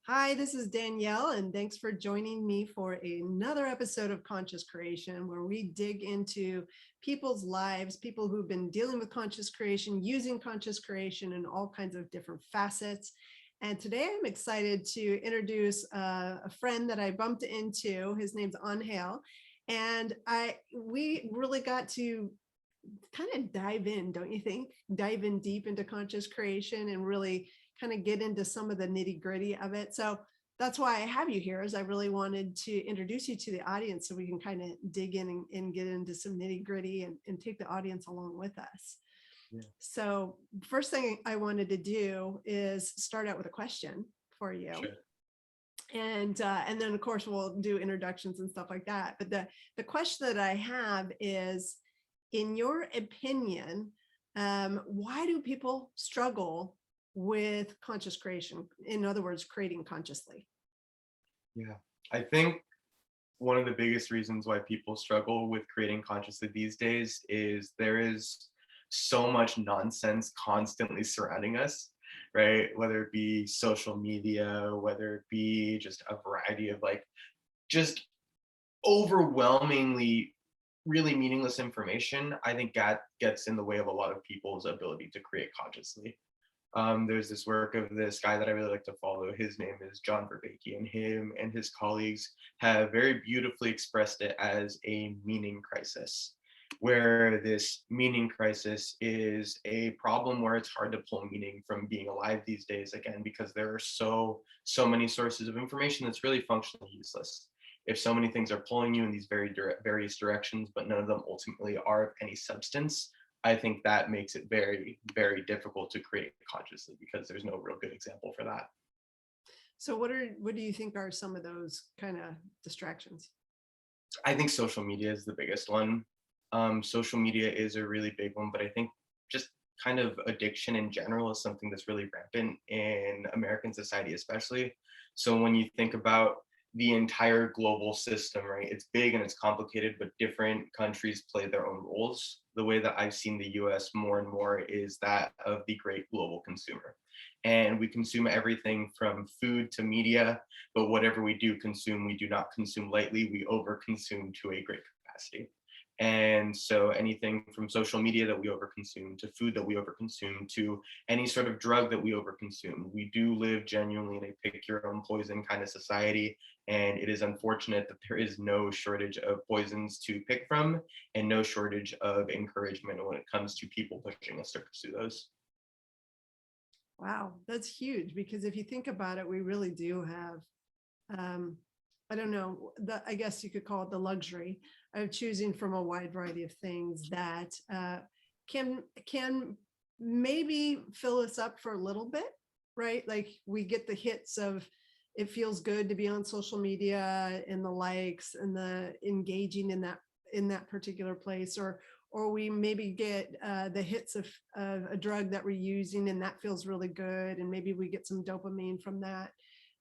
Hi, this is Danielle, and thanks for joining me for another episode of Conscious Creation, where we dig into people's lives, people who've been dealing with conscious creation, using conscious creation in all kinds of different facets. And today I'm excited to introduce a friend that I bumped into. His name's Angel, and we really got to kind of dive in, don't you think? Dive in deep into conscious creation and really kind of get into some of the nitty gritty of it. So that's why I have you here, is I really wanted to introduce you to the audience so we can kind of dig in and get into some nitty gritty and take the audience along with us. Yeah. So first thing I wanted to do is start out with a question for you. Sure. And then of course we'll do introductions and stuff like that. But the question that I have is, in your opinion, why do people struggle with conscious creation? In other words, creating consciously. Yeah. I think one of the biggest reasons why people struggle with creating consciously these days is there is so much nonsense constantly surrounding us, right? Whether it be social media, whether it be just a variety of just overwhelmingly really meaningless information. I think that gets in the way of a lot of people's ability to create consciously. There's this work of this guy that I really like to follow. His name is John Vervaeke, and him and his colleagues have very beautifully expressed it as a meaning crisis, where this meaning crisis is a problem where it's hard to pull meaning from being alive these days, again, because there are so many sources of information that's really functionally useless. If so many things are pulling you in these various directions, but none of them ultimately are of any substance, I think that makes it very, very difficult to create consciously because there's no real good example for that. So what do you think are some of those kind of distractions? I think social media is the biggest one. Social media is a really big one, but I think just kind of addiction in general is something that's really rampant in American society, especially. So when you think about the entire global system, right, it's big and it's complicated, but different countries play their own roles. The way that I've seen the US more and more is that of the great global consumer. And we consume everything from food to media, but whatever we do consume, we do not consume lightly, we overconsume to a great capacity. And so anything from social media that we overconsume to food that we overconsume to any sort of drug that we overconsume, we do live genuinely in a pick your own poison kind of society. And it is unfortunate that there is no shortage of poisons to pick from and no shortage of encouragement when it comes to people pushing us to pursue those. Wow, that's huge, because if you think about it, we really do have, I don't know, I guess you could call it the luxury of choosing from a wide variety of things that can maybe fill us up for a little bit, right? Like we get the hits of, it feels good to be on social media and the likes and the engaging in that particular place, or we maybe get the hits of a drug that we're using and that feels really good, and maybe we get some dopamine from that.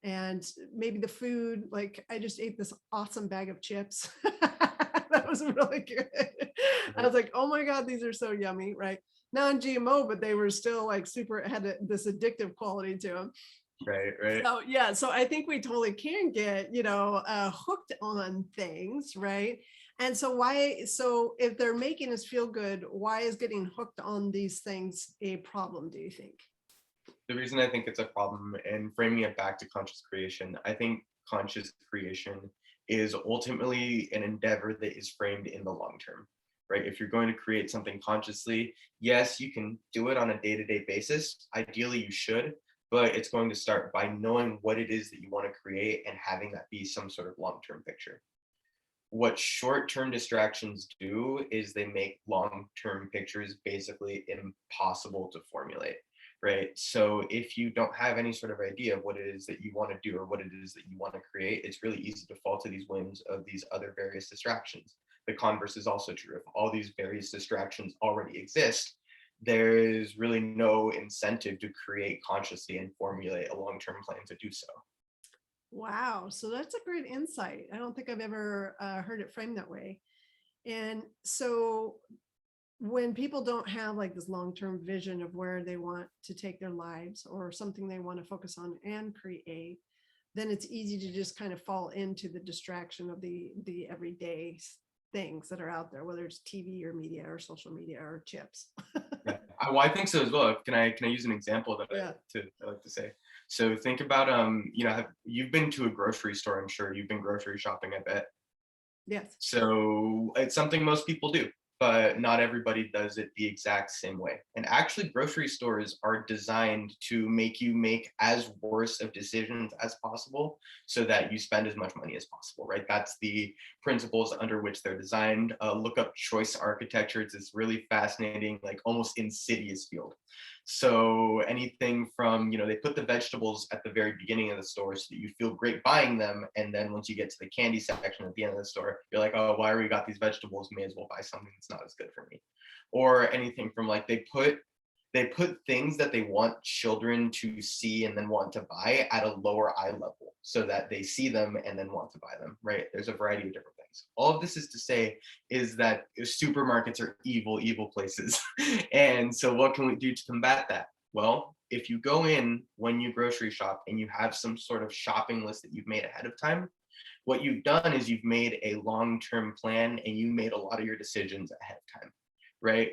And maybe the food, like I just ate this awesome bag of chips that was really good. I was like, oh my god, these are so yummy, right? Non-GMO, but they were still like super, had this addictive quality to them. Right, right. So yeah, so I think we totally can get, hooked on things, right? And so so if they're making us feel good, why is getting hooked on these things a problem, do you think? The reason I think it's a problem, and framing it back to conscious creation, I think conscious creation is ultimately an endeavor that is framed in the long term, right? If you're going to create something consciously, yes, you can do it on a day-to-day basis. Ideally, you should, but it's going to start by knowing what it is that you want to create and having that be some sort of long-term picture. What short-term distractions do is they make long-term pictures basically impossible to formulate, right? So if you don't have any sort of idea of what it is that you want to do or what it is that you want to create, it's really easy to fall to these whims of these other various distractions. The converse is also true. If all these various distractions already exist, there is really no incentive to create consciously and formulate a long-term plan to do so. Wow, so that's a great insight. I don't think I've ever heard it framed that way. And so when people don't have like this long-term vision of where they want to take their lives or something they want to focus on and create, then it's easy to just kind of fall into the distraction of the everyday things that are out there, whether it's TV or media or social media or chips. Yeah, well, I think so as well. Can I use an example that Yeah. I like to say? So think about you've been to a grocery store. I'm sure you've been grocery shopping. I bet. Yes. So it's something most people do, but not everybody does it the exact same way. And actually, grocery stores are designed to make you make as worse of decisions as possible so that you spend as much money as possible, right? That's the principles under which they're designed. Look up choice architecture. It's this really fascinating, like almost insidious field. So anything from, they put the vegetables at the very beginning of the store so that you feel great buying them. And then once you get to the candy section at the end of the store, you're like, oh, why we got these vegetables? May as well buy something that's not as good for me. Or anything from like they put things that they want children to see and then want to buy at a lower eye level so that they see them and then want to buy them, right? There's a variety of different things. All of this is to say is that supermarkets are evil, evil places. And so what can we do to combat that? Well, if you go in when you grocery shop and you have some sort of shopping list that you've made ahead of time, what you've done is you've made a long-term plan and you made a lot of your decisions ahead of time, right?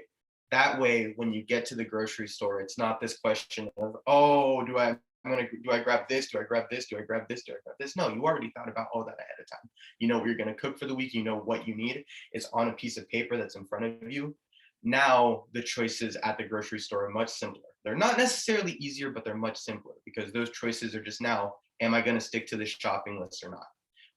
That way, when you get to the grocery store, it's not this question of, oh, do I grab this? Do I grab this? Do I grab this? Do I grab this? No, you already thought about all that ahead of time. You know what you're going to cook for the week. You know what you need. It's on a piece of paper that's in front of you. Now the choices at the grocery store are much simpler. They're not necessarily easier, but they're much simpler because those choices are just now, am I going to stick to this shopping list or not?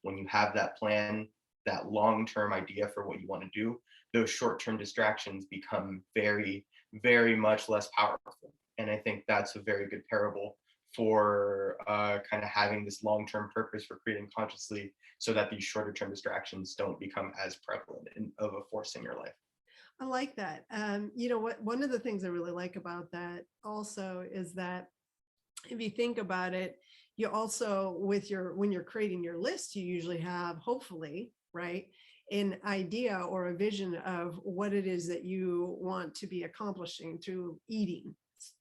When you have that plan, that long-term idea for what you want to do, those short-term distractions become very, very much less powerful. And I think that's a very good parable for kind of having this long-term purpose for creating consciously so that these shorter-term distractions don't become as prevalent of a force in your life. I like that. What, one of the things I really like about that also is that if you think about it, you also when you're creating your list, you usually have, hopefully, right, an idea or a vision of what it is that you want to be accomplishing through eating,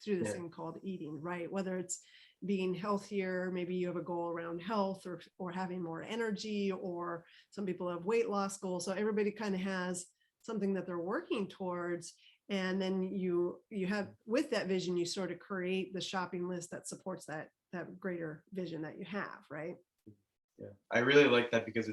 through this Yeah. thing called eating, right? Whether it's being healthier, maybe you have a goal around health or having more energy, or some people have weight loss goals. So everybody kind of has something that they're working towards, and then you have, with that vision, you sort of create the shopping list that supports that greater vision that you have, right? Yeah, I really like that because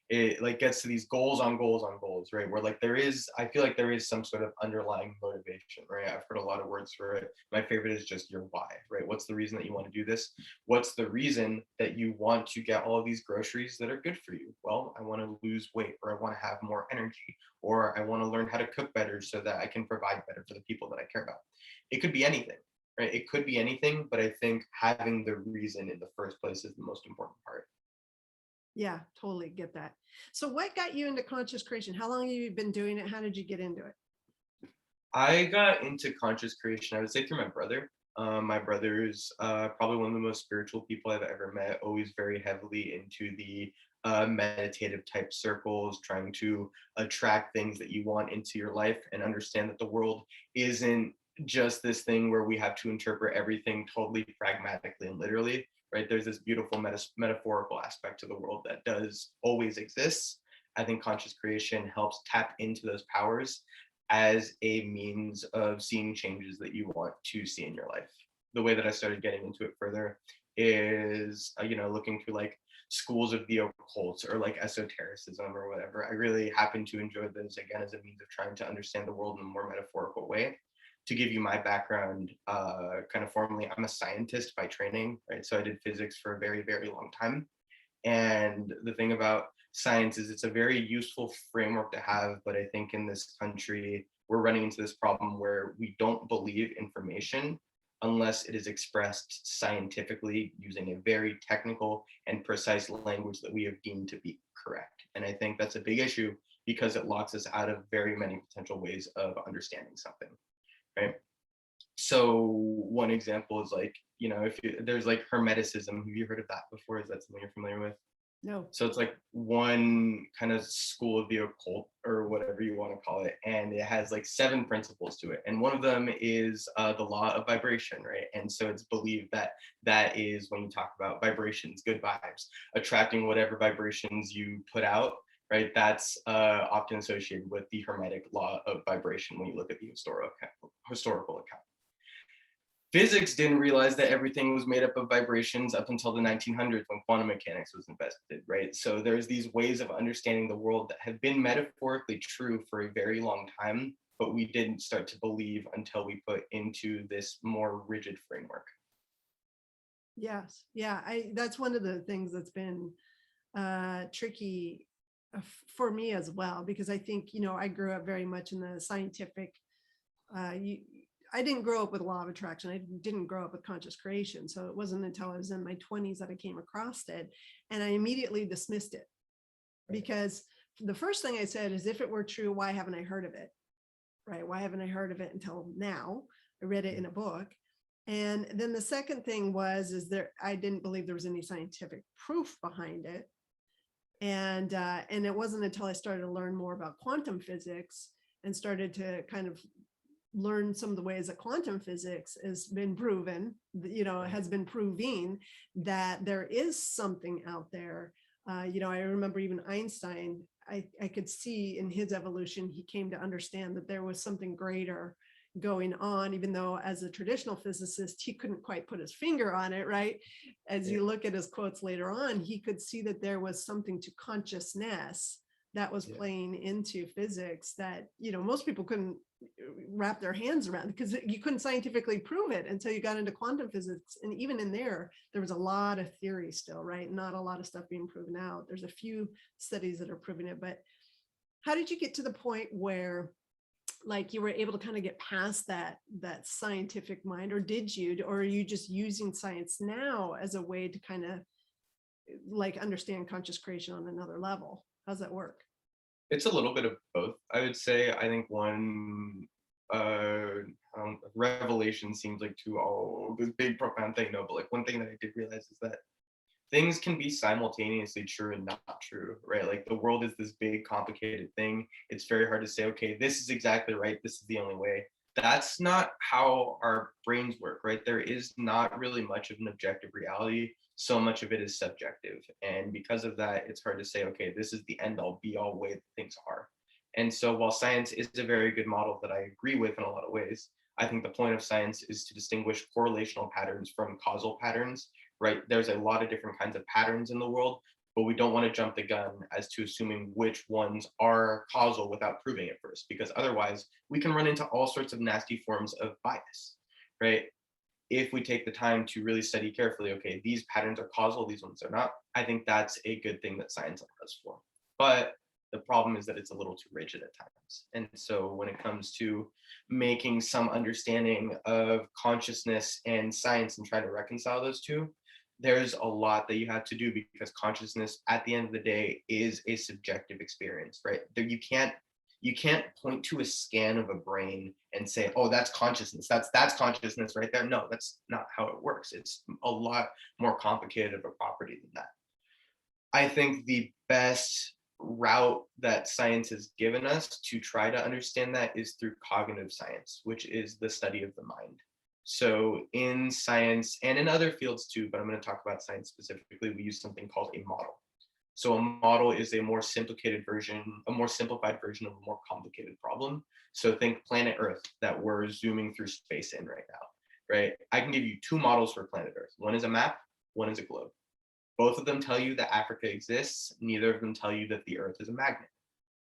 it like gets to these goals on goals on goals, right? Where like I feel like there is some sort of underlying motivation, right? I've heard a lot of words for it. My favorite is just your why, right? What's the reason that you want to do this? What's the reason that you want to get all of these groceries that are good for you? Well, I want to lose weight, or I want to have more energy, or I want to learn how to cook better so that I can provide better for the people that I care about. It could be anything, right? It could be anything, but I think having the reason in the first place is the most important part. Yeah, totally get that. So what got you into conscious creation? How long have you been doing it? How did you get into it? I got into conscious creation, I would say, through my brother. My brother is probably one of the most spiritual people I've ever met, always very heavily into the meditative type circles, trying to attract things that you want into your life and understand that the world isn't just this thing where we have to interpret everything totally pragmatically and literally, right? There's this beautiful metaphorical aspect to the world that does always exist. I think conscious creation helps tap into those powers as a means of seeing changes that you want to see in your life. The way that I started getting into it further is, looking through like schools of the occult or like esotericism or whatever. I really happen to enjoy those again as a means of trying to understand the world in a more metaphorical way. To give you my background, kind of formally, I'm a scientist by training, right? So I did physics for a very, very long time. And the thing about science is it's a very useful framework to have, but I think in this country, we're running into this problem where we don't believe information unless it is expressed scientifically using a very technical and precise language that we have deemed to be correct. And I think that's a big issue because it locks us out of very many potential ways of understanding something, right? So one example is like, if there's like Hermeticism. Have you heard of that before? Is that something you're familiar with? No. So it's like one kind of school of the occult or whatever you want to call it. And it has like 7 principles to it. And one of them is the law of vibration, right? And so it's believed that that is when you talk about vibrations, good vibes, attracting whatever vibrations you put out, right? That's often associated with the Hermetic Law of Vibration when you look at the historical account. Physics didn't realize that everything was made up of vibrations up until the 1900s when quantum mechanics was invented, right? So there's these ways of understanding the world that have been metaphorically true for a very long time, but we didn't start to believe until we put into this more rigid framework. Yes. Yeah. That's one of the things that's been tricky for me as well, because I think, I grew up very much in the scientific, you, I didn't grow up with law of attraction. I didn't grow up with conscious creation. So it wasn't until I was in my 20s that I came across it. And I immediately dismissed it, because the first thing I said is, if it were true, why haven't I heard of it? Right? Why haven't I heard of it until now? I read it in a book. And then the second thing is there, I didn't believe there was any scientific proof behind it. And it wasn't until I started to learn more about quantum physics and started to kind of learn some of the ways that quantum physics has been proven, has been proving that there is something out there. I remember even Einstein, I could see in his evolution, he came to understand that there was something greater going on, even though as a traditional physicist, he couldn't quite put his finger on it, right? As you look at his quotes later on, he could see that there was something to consciousness that was playing into physics that, most people couldn't wrap their hands around, because you couldn't scientifically prove it until you got into quantum physics. And even in there was a lot of theory still, right? Not a lot of stuff being proven out. There's a few studies that are proving it. But how did you get to the point where, like, you were able to kind of get past that scientific mind, or are you just using science now as a way to kind of like understand conscious creation on another level? How's that work? It's a little bit of both, I would say. I think one revelation seems like this big profound thing. No, but like one thing that I did realize is that things can be simultaneously true and not true, right? Like the world is this big, complicated thing. It's very hard to say, okay, this is exactly right. This is the only way. That's not how our brains work, right? There is not really much of an objective reality. So much of it is subjective. And because of that, it's hard to say, okay, this is the end all be all way that things are. And so while science is a very good model that I agree with in a lot of ways, I think the point of science is to distinguish correlational patterns from causal patterns, right? There's a lot of different kinds of patterns in the world, but we don't want to jump the gun as to assuming which ones are causal without proving it first, because otherwise we can run into all sorts of nasty forms of bias, right? If we take the time to really study carefully, okay, these patterns are causal, these ones are not, I think that's a good thing that science allows for. But the problem is that it's a little too rigid at times. And so when it comes to making some understanding of consciousness and science and trying to reconcile those two, there's a lot that you have to do, because consciousness at the end of the day is a subjective experience, right? You can't point to a scan of a brain and say, oh, that's consciousness. That's consciousness right there. No, that's not how it works. It's a lot more complicated of a property than that. I think the best route that science has given us to try to understand that is through cognitive science, which is the study of the mind. So in science and in other fields too, but I'm going to talk about science specifically, we use something called a model. So a model is a more simplified version of a more complicated problem. So think planet Earth that we're zooming through space in right now, right? I can give you 2 models for planet Earth. One is a map, one is a globe. Both of them tell you that Africa exists. Neither of them tell you that the Earth is a magnet.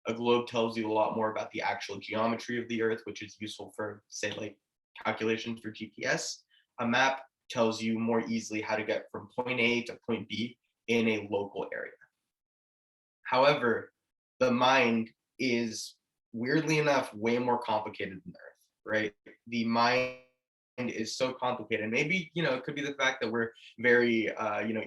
A globe tells you a lot more about the actual geometry of the Earth, which is useful for, say, like calculations for GPS. A map tells you more easily how to get from point A to point B in a local area. However, the mind is, weirdly enough, way more complicated than Earth, right? The mind is so complicated. Maybe, it could be the fact that we're very,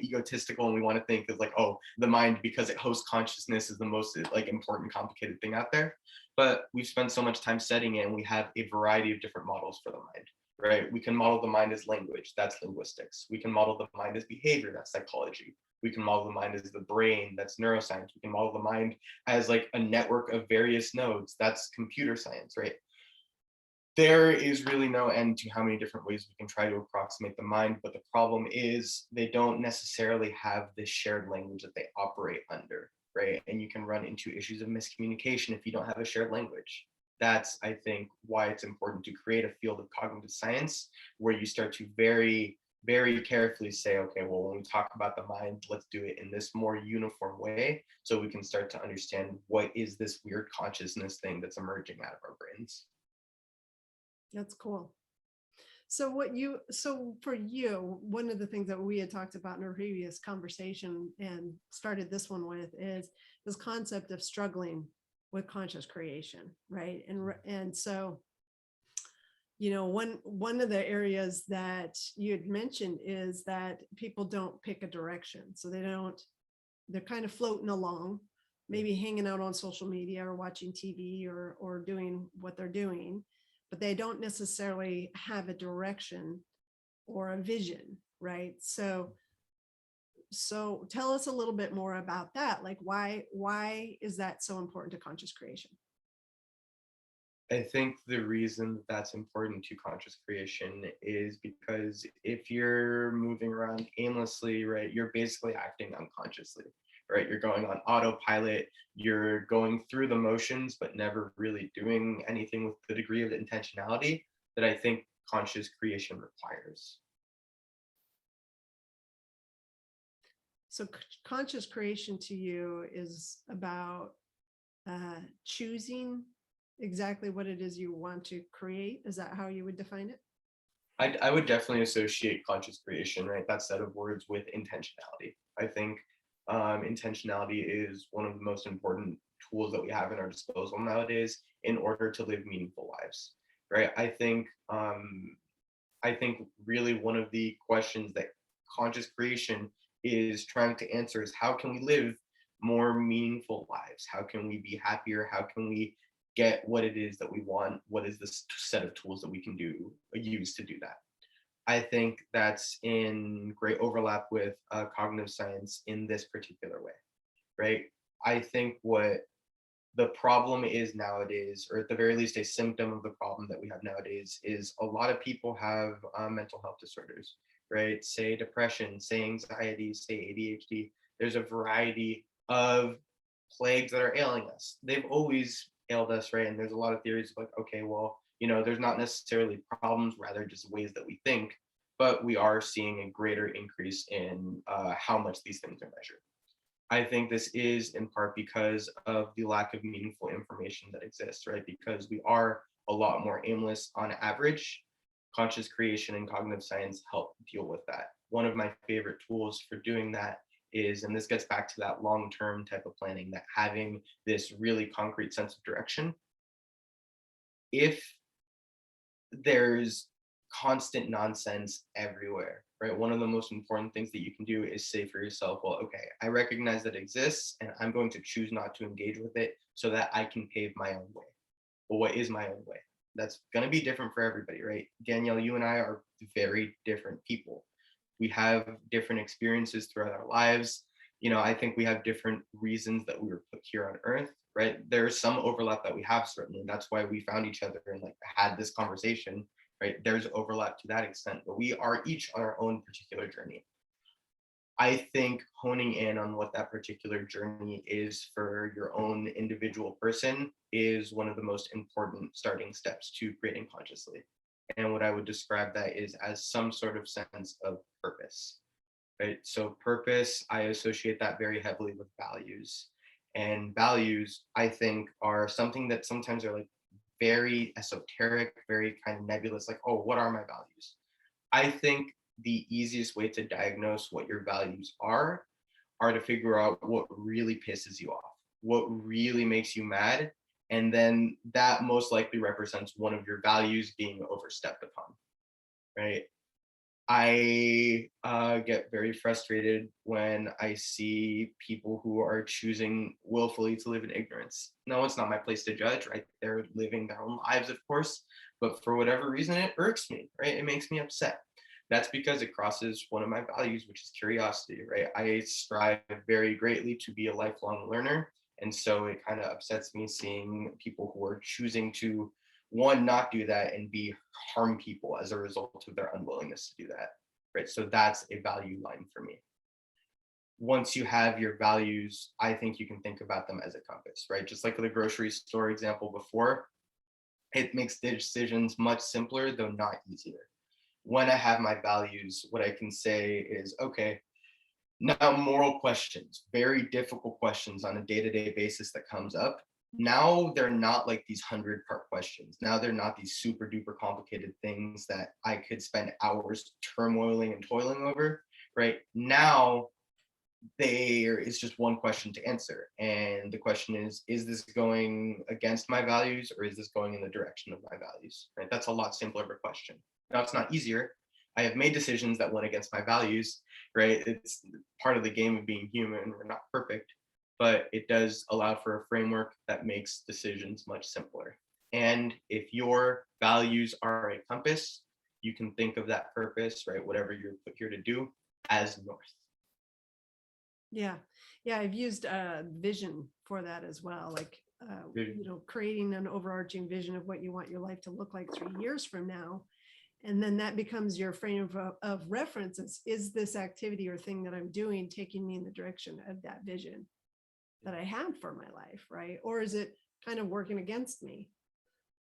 egotistical, and we want to think of like, oh, the mind, because it hosts consciousness, is the most like important, complicated thing out there. But we've spent so much time studying it, and we have a variety of different models for the mind, right? We can model the mind as language, that's linguistics. We can model the mind as behavior, that's psychology. We can model the mind as the brain, that's neuroscience. We can model the mind as like a network of various nodes, that's computer science, right? There is really no end to how many different ways we can try to approximate the mind, but the problem is they don't necessarily have this shared language that they operate under, right? And you can run into issues of miscommunication if you don't have a shared language. That's, I think, why it's important to create a field of cognitive science where you start to very carefully say, okay, well, when we talk about the mind, let's do it in this more uniform way so we can start to understand what is this weird consciousness thing that's emerging out of our brains. That's cool. So for you, one of the things that we had talked about in our previous conversation and started this one with is this concept of struggling with conscious creation, right? And so, one of the areas that you had mentioned is that people don't pick a direction. So they're kind of floating along, maybe hanging out on social media or watching TV or doing what they're doing, but they don't necessarily have a direction or a vision, right? So tell us a little bit more about that. Like why is that so important to conscious creation? I think the reason that's important to conscious creation is because if you're moving around aimlessly, right, you're basically acting unconsciously, right? You're going on autopilot, you're going through the motions, but never really doing anything with the degree of intentionality that I think conscious creation requires. So conscious creation to you is about choosing exactly what it is you want to create. Is that how you would define it? I would definitely associate conscious creation, right? That set of words with intentionality. I think intentionality is one of the most important tools that we have in our disposal nowadays in order to live meaningful lives, right? I think really one of the questions that conscious creation is trying to answer is how can we live more meaningful lives? How can we be happier? How can we get what it is that we want? What is this set of tools that we can use to do that? I think that's in great overlap with cognitive science in this particular way, right? I think what the problem is nowadays, or at the very least, a symptom of the problem that we have nowadays, is a lot of people have mental health disorders, right? Say depression, say anxiety, say ADHD. There's a variety of plagues that are ailing us. They've always ailed us, right? And there's a lot of theories like, okay, well, there's not necessarily problems, rather just ways that we think, but we are seeing a greater increase in how much these things are measured. I think this is in part because of the lack of meaningful information that exists, right? Because we are a lot more aimless on average. Conscious creation and cognitive science help deal with that. One of my favorite tools for doing that is, and this gets back to that long-term type of planning, that having this really concrete sense of direction. If there's constant nonsense everywhere, right? One of the most important things that you can do is say for yourself, well, okay, I recognize that it exists and I'm going to choose not to engage with it so that I can pave my own way. Well, what is my own way? That's going to be different for everybody, right? Danielle, you and I are very different people. We have different experiences throughout our lives. I think we have different reasons that we were put here on earth, right? There's some overlap that we have, certainly. That's why we found each other and like had this conversation, right? There's overlap to that extent, but we are each on our own particular journey. I think honing in on what that particular journey is for your own individual person is one of the most important starting steps to creating consciously. And what I would describe that is as some sort of sense of purpose, right? So purpose, I associate that very heavily with values. And values, I think, are something that sometimes are like very esoteric, very kind of nebulous, like, oh, what are my values? I think the easiest way to diagnose what your values are to figure out what really pisses you off, what really makes you mad. And then that most likely represents one of your values being overstepped upon, right? I get very frustrated when I see people who are choosing willfully to live in ignorance. No, it's not my place to judge, right? They're living their own lives, of course, but for whatever reason, it irks me, right? It makes me upset. That's because it crosses one of my values, which is curiosity, right? I strive very greatly to be a lifelong learner. And so it kind of upsets me seeing people who are choosing to, one, not do that, and B, harm people as a result of their unwillingness to do that, right? So that's a value line for me. Once you have your values, I think you can think about them as a compass, right? Just like the grocery store example before, it makes decisions much simpler, though not easier. When I have my values, what I can say is, okay, now moral questions, very difficult questions on a day-to-day basis that comes up. Now they're not like these 100-part questions. Now they're not these super duper complicated things that I could spend hours turmoiling and toiling over, right? Now there is just one question to answer. And the question is this going against my values or is this going in the direction of my values? Right? That's a lot simpler of a question. Now it's not easier. I have made decisions that went against my values, right? It's part of the game of being human. We're not perfect, but it does allow for a framework that makes decisions much simpler. And if your values are a compass, you can think of that purpose, right? Whatever you're put here to do, as north. Yeah. Yeah. I've used vision for that as well. Like, creating an overarching vision of what you want your life to look like 3 years from now. And then that becomes your frame of reference. Is this activity or thing that I'm doing taking me in the direction of that vision that I had for my life, right? Or is it kind of working against me?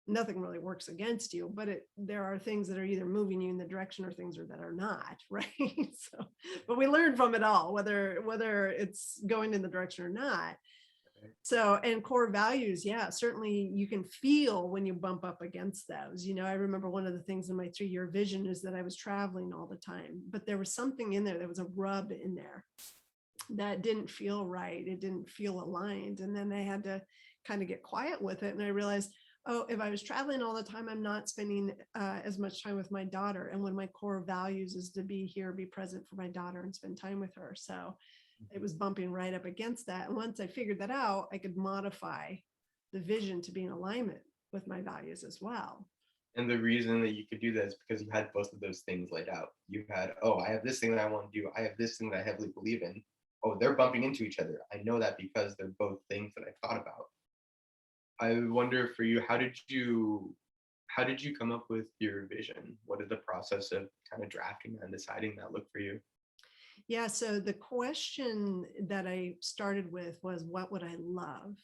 Nothing really works against you, but there are things that are either moving you in the direction or things that are not, right? So, but we learn from it all, whether it's going in the direction or not. So, and core values, yeah, certainly you can feel when you bump up against those. I remember one of the things in my 3-year vision is that I was traveling all the time, but there was something in there, there was a rub in there that didn't feel right. It didn't feel aligned. And then I had to kind of get quiet with it. And I realized, oh, if I was traveling all the time, I'm not spending as much time with my daughter. And one of my core values is to be here, be present for my daughter and spend time with her. So it was bumping right up against that. And once I figured that out, I could modify the vision to be in alignment with my values as well. And the reason that you could do that is because you had both of those things laid out. You had, oh, I have this thing that I want to do. I have this thing that I heavily believe in. Oh, they're bumping into each other. I know that because they're both things that I thought about. I wonder for you, how did you come up with your vision? What did the process of kind of drafting and deciding that look for you? Yeah, so the question that I started with was, what would I love?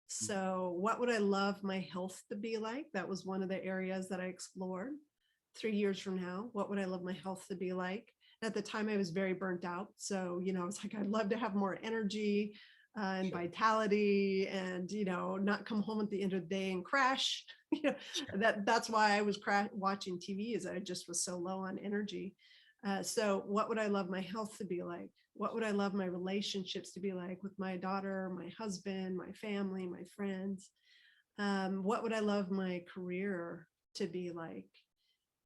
So, what would I love my health to be like? That was one of the areas that I explored. 3 years from now, what would I love my health to be like? At the time, I was very burnt out. So, I was like, I'd love to have more energy and Sure. vitality and, not come home at the end of the day and crash. Sure. That's why I was watching TV, is I just was so low on energy. So, what would I love my health to be like? What would I love my relationships to be like with my daughter, my husband, my family, my friends? What would I love my career to be like?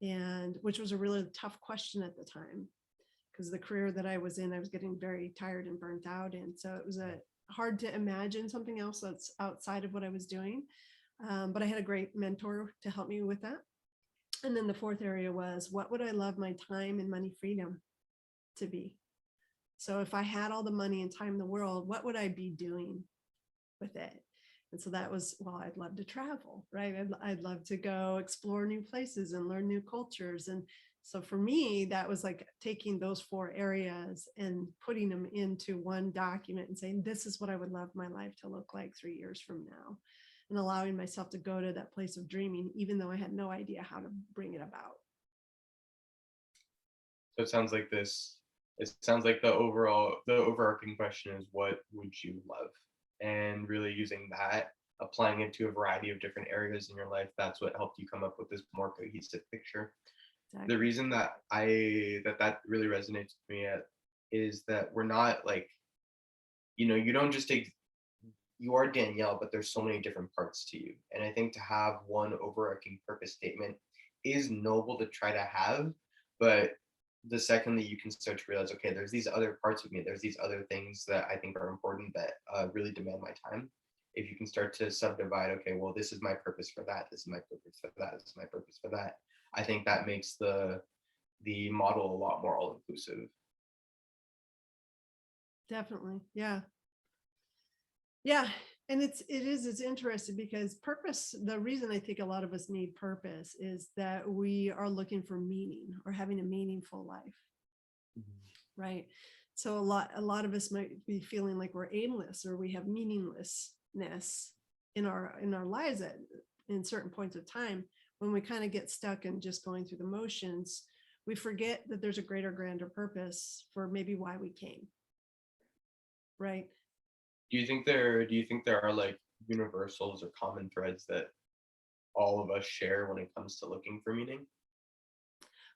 And which was a really tough question at the time, because the career that I was in, I was getting very tired and burnt out. And so it was hard to imagine something else that's outside of what I was doing. But I had a great mentor to help me with that. And then the fourth area was, what would I love my time and money freedom to be? So if I had all the money and time in the world, what would I be doing with it? And so that was, well, I'd love to travel, right? I'd love to go explore new places and learn new cultures. And so for me, that was like taking those 4 areas and putting them into one document and saying, this is what I would love my life to look like 3 years from now. And allowing myself to go to that place of dreaming, even though I had no idea how to bring it about. So it sounds like the overarching question is, what would you love? And really using that, applying it to a variety of different areas in your life, that's what helped you come up with this more cohesive picture. Exactly. The reason that that really resonates with me is that we're not like, you don't just take, you are Danielle, but there's so many different parts to you. And I think to have one overarching purpose statement is noble to try to have, but the second that you can start to realize, okay, there's these other parts of me, there's these other things that I think are important that really demand my time. If you can start to subdivide, okay, well, this is my purpose for that, this is my purpose for that, this is my purpose for that. I think that makes the the model a lot more all-inclusive. Definitely. Yeah. Yeah. And it's interesting because purpose, the reason I think a lot of us need purpose is that we are looking for meaning or having a meaningful life, right? So a lot of us might be feeling like we're aimless or we have meaninglessness in our lives at in certain points of time. When we kind of get stuck in just going through the motions, we forget that there's a greater, grander purpose for maybe why we came, right? Do you think there are like universals or common threads that all of us share when it comes to looking for meaning?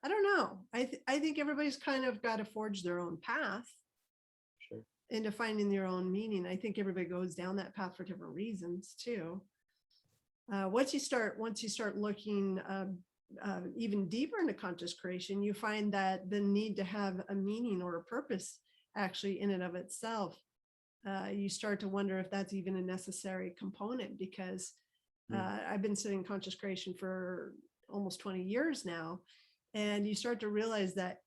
I don't know. I think everybody's kind of got to forge their own path Sure. into finding their own meaning. I think everybody goes down that path for different reasons too. Once you start looking even deeper into conscious creation, you find that the need to have a meaning or a purpose, actually in and of itself, you start to wonder if that's even a necessary component. Because Mm. I've been studying conscious creation for almost 20 years now, and you start to realize that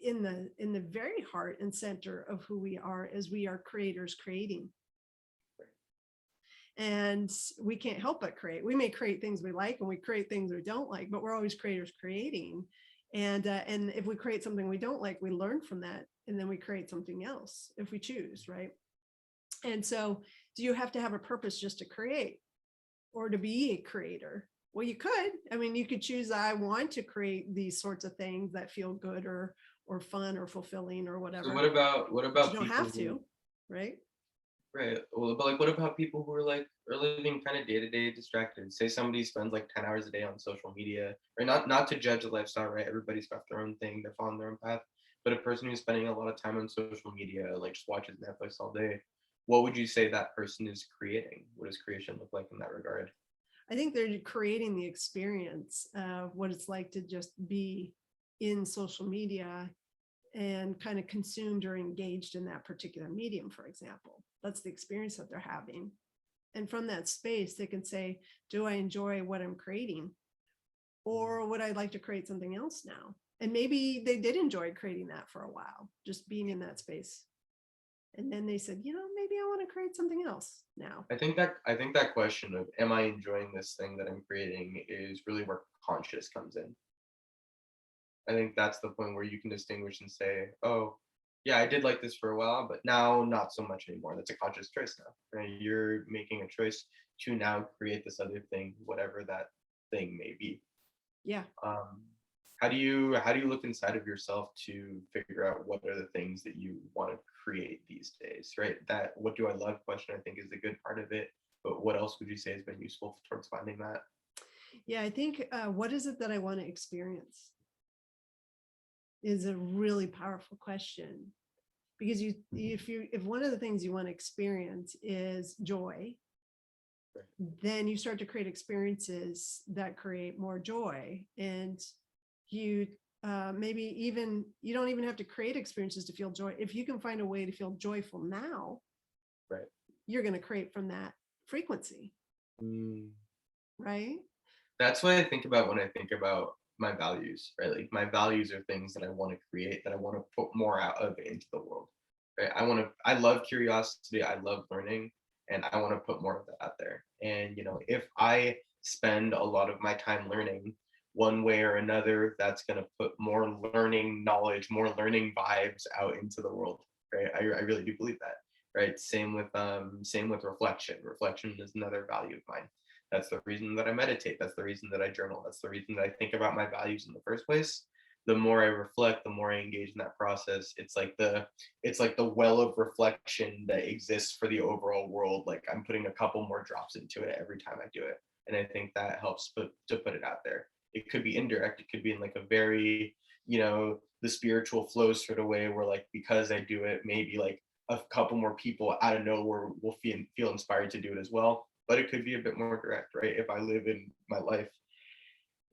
in the very heart and center of who we are is we are creators creating. And we can't help but create. We may create things we like and we create things we don't like, but we're always creators creating. And if we create something we don't like, we learn from that, and then we create something else if we choose, right? And so, do you have to have a purpose just to create or to be a creator? Well, you could. I mean, you could choose, I want to create these sorts of things that feel good or fun or fulfilling or So whatever, what but you about don't people have who, to, right? right? Well, but like, what about people who are like are living kind of day to day distracted? Say somebody spends like 10 hours a day on social media, or not to judge the lifestyle, right? Everybody's got their own thing, they're following their own path. But a person who's spending a lot of time on social media, like just watches Netflix all day, what would you say that person is creating? What does creation look like in that regard? I think they're creating the experience of what it's like to just be in social media and kind of consumed or engaged in that particular medium, for example. That's the experience that they're having. And from that space, they can say, do I enjoy what I'm creating? Or would I like to create something else now? And maybe they did enjoy creating that for a while, just being in that space. And then they said, maybe I want to create something else now. I think that question of am I enjoying this thing that I'm creating is really where conscious comes in. I think that's the point where you can distinguish and say, oh, yeah, I did like this for a while, but now not so much anymore. That's a conscious choice now, right? You're making a choice to now create this other thing, whatever that thing may be. Yeah. Um, how do you look inside of yourself to figure out what are the things that you want to create these days, right? That what do I love question I think is the good part of it. But what else would you say has been useful towards finding that? Yeah. I think what is it that I want to experience is a really powerful question. Because if one of the things you want to experience is joy, then you start to create experiences that create more joy. And you maybe even you don't even have to create experiences to feel joy. If you can find a way to feel joyful now, Right. you're going to create from that frequency, Mm. right? That's what I think about when I think about my values, right? Like my values are things that I want to create, that I want to put more out of into the world. Right. I love curiosity, I love learning, and I want to put more of that out there. And if I spend a lot of my time learning one way or another, that's gonna put more learning knowledge, more learning vibes out into the world. Right. I really do believe that. Right. Same with reflection. Reflection is another value of mine. That's the reason that I meditate. That's the reason that I journal. That's the reason that I think about my values in the first place. The more I reflect, the more I engage in that process. It's like the well of reflection that exists for the overall world. Like I'm putting a couple more drops into it every time I do it. And I think that helps to put it out there. It could be indirect. It could be in like a very, the spiritual flow sort of way where like because I do it, maybe like a couple more people out of nowhere will feel inspired to do it as well. But it could be a bit more direct, right? If I live in my life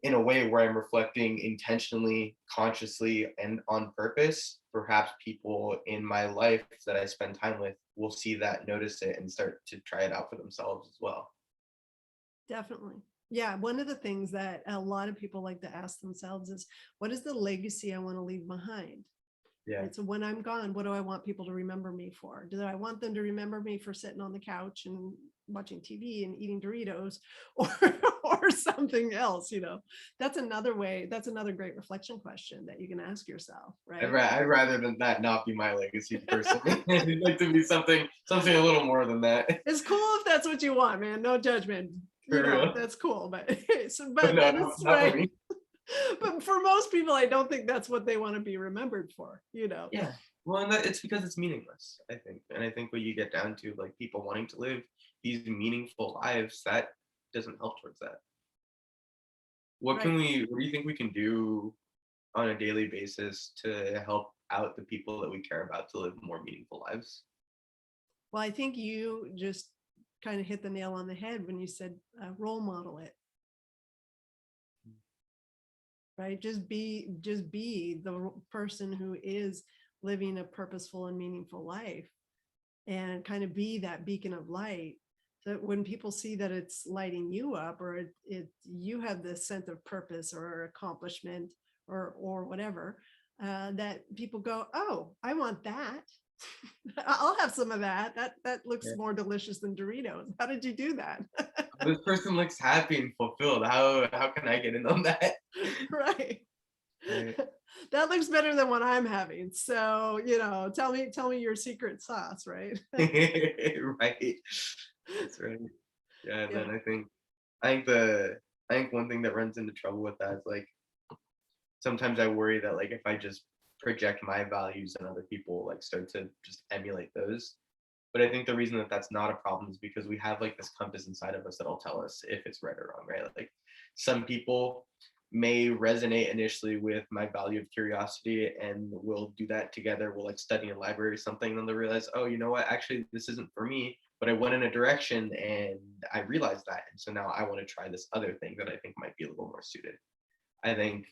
in a way where I'm reflecting intentionally, consciously, and on purpose, perhaps people in my life that I spend time with will see that, notice it, and start to try it out for themselves as well. Definitely. Yeah, one of the things that a lot of people like to ask themselves is, what is the legacy I want to leave behind? Yeah. Right. So when I'm gone, what do I want people to remember me for? Do I want them to remember me for sitting on the couch and watching TV and eating Doritos, or or something else? That's another way. That's another great reflection question that you can ask yourself, right? I'd rather than that not be my legacy personally. I'd like to be something a little more than that. It's cool if that's what you want, man. No judgment. For real. That's cool. But But but no, that is not for right. me. But for most people, I don't think that's what they want to be remembered for. Yeah. Well, and it's because it's meaningless, I think. And I think when you get down to like people wanting to live these meaningful lives, that doesn't help towards that. Right. What do you think we can do on a daily basis to help out the people that we care about to live more meaningful lives? Well, I think you just kind of hit the nail on the head when you said role model it, right? Just be the person who is living a purposeful and meaningful life, and kind of be that beacon of light. So that when people see that it's lighting you up, or you have this sense of purpose or accomplishment, or whatever, that people go, oh, I want that. I'll have some of that. That looks Yeah. more delicious than Doritos. How did you do that? This person looks happy and fulfilled. How can I get in on that? Right. Right. That looks better than what I'm having. So, tell me your secret sauce, right? Right. That's right. Yeah, and Yeah. then I think one thing that runs into trouble with that is like sometimes I worry that like if I just project my values and other people like start to just emulate those. But I think the reason that that's not a problem is because we have like this compass inside of us that'll tell us if it's right or wrong, right? Like some people may resonate initially with my value of curiosity and we'll do that together. We'll like study in a library or something, and then they'll realize, oh, you know what, actually this isn't for me, but I went in a direction and I realized that. And so now I want to try this other thing that I think might be a little more suited. I think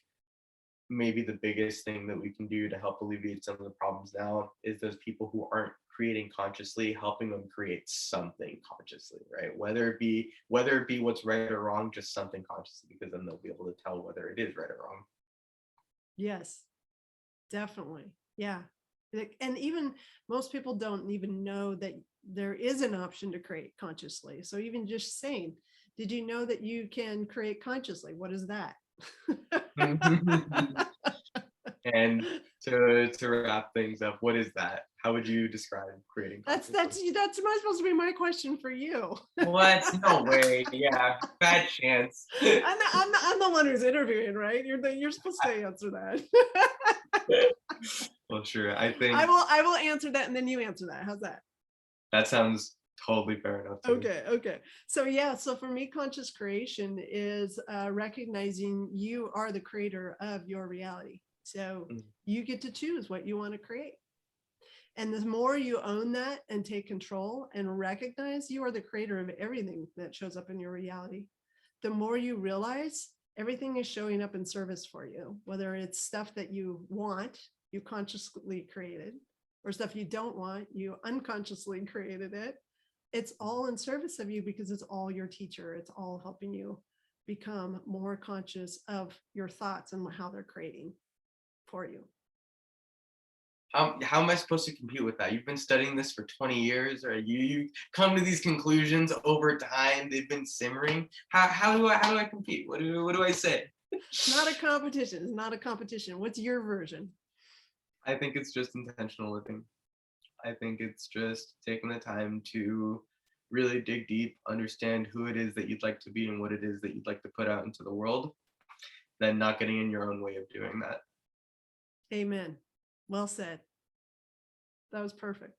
maybe the biggest thing that we can do to help alleviate some of the problems now is those people who aren't creating consciously, helping them create something consciously, right? Whether it be what's right or wrong, just something consciously, because then they'll be able to tell whether it is right or wrong. Yes, definitely. Yeah. And even most people don't even know that there is an option to create consciously. So even just saying, did you know that you can create consciously? What is that? And to wrap things up, what is that? How would you describe creating That's consciously? that's supposed to be my question for you. What? No way. Yeah, bad chance. I'm the one who's interviewing, right? You're supposed to answer that. Well, sure. I think I will answer that, and then you answer that. How's that? that sounds totally fair enough to me. Okay. So yeah, so for me, conscious creation is recognizing you are the creator of your reality. So Mm. you get to choose what you want to create. And the more you own that and take control and recognize you are the creator of everything that shows up in your reality, the more you realize everything is showing up in service for you, whether it's stuff that you want, you consciously created, or stuff you don't want, you unconsciously created it. It's all in service of you because it's all your teacher. It's all helping you become more conscious of your thoughts and how they're creating for you. How am I supposed to compete with that? You've been studying this for 20 years, or you come to these conclusions over time. They've been simmering. How do I compete? What do I say? It's not a competition. It's not a competition. What's your version? I think it's just intentional living. I think it's just taking the time to really dig deep, understand who it is that you'd like to be and what it is that you'd like to put out into the world, then not getting in your own way of doing that. Amen. Well said. That was perfect.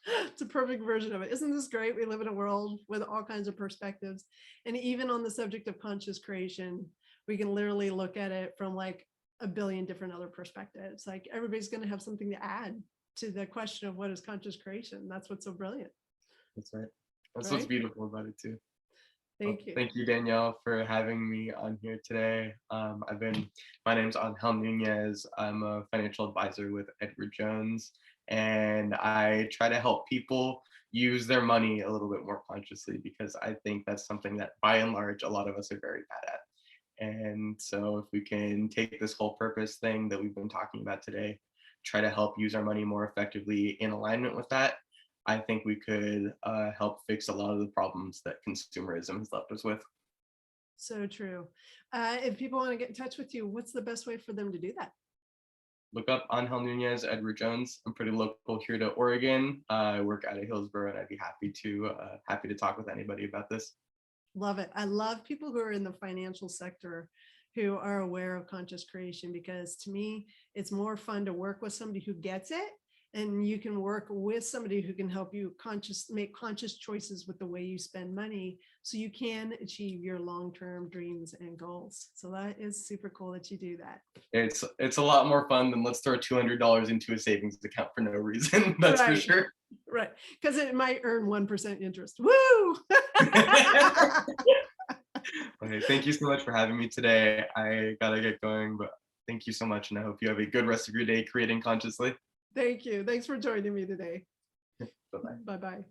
It's a perfect version of it. Isn't this great? We live in a world with all kinds of perspectives. And even on the subject of conscious creation, we can literally look at it from like a billion different other perspectives. Like everybody's going to have something to add to the question of what is conscious creation. That's what's so brilliant. That's right. That's what's Right? beautiful about it too. Well, Thank you. thank you, Danielle, for having me on here today. My name's Angel Nunez. I'm a financial advisor with Edward Jones, and I try to help people use their money a little bit more consciously, because I think that's something that by and large a lot of us are very bad at. And so if we can take this whole purpose thing that we've been talking about today, try to help use our money more effectively in alignment with that, I think we could help fix a lot of the problems that consumerism has left us with. So true. If people want to get in touch with you, what's the best way for them to do that? Look up Angel Nunez, Edward Jones. I'm pretty local here to Oregon. I work out of Hillsborough, and I'd be happy to talk with anybody about this. Love it. I love people who are in the financial sector who are aware of conscious creation, because to me, it's more fun to work with somebody who gets it, and you can work with somebody who can help you make conscious choices with the way you spend money so you can achieve your long-term dreams and goals. So that is super cool that you do that. It's a lot more fun than let's throw $200 into a savings account for no reason. That's for Right. sure. Right. Because it might earn 1% interest. Woo! Okay, thank you so much for having me today. I gotta get going, but thank you so much, and I hope you have a good rest of your day creating consciously. Thank you. Thanks for joining me today. Bye bye. Bye-bye.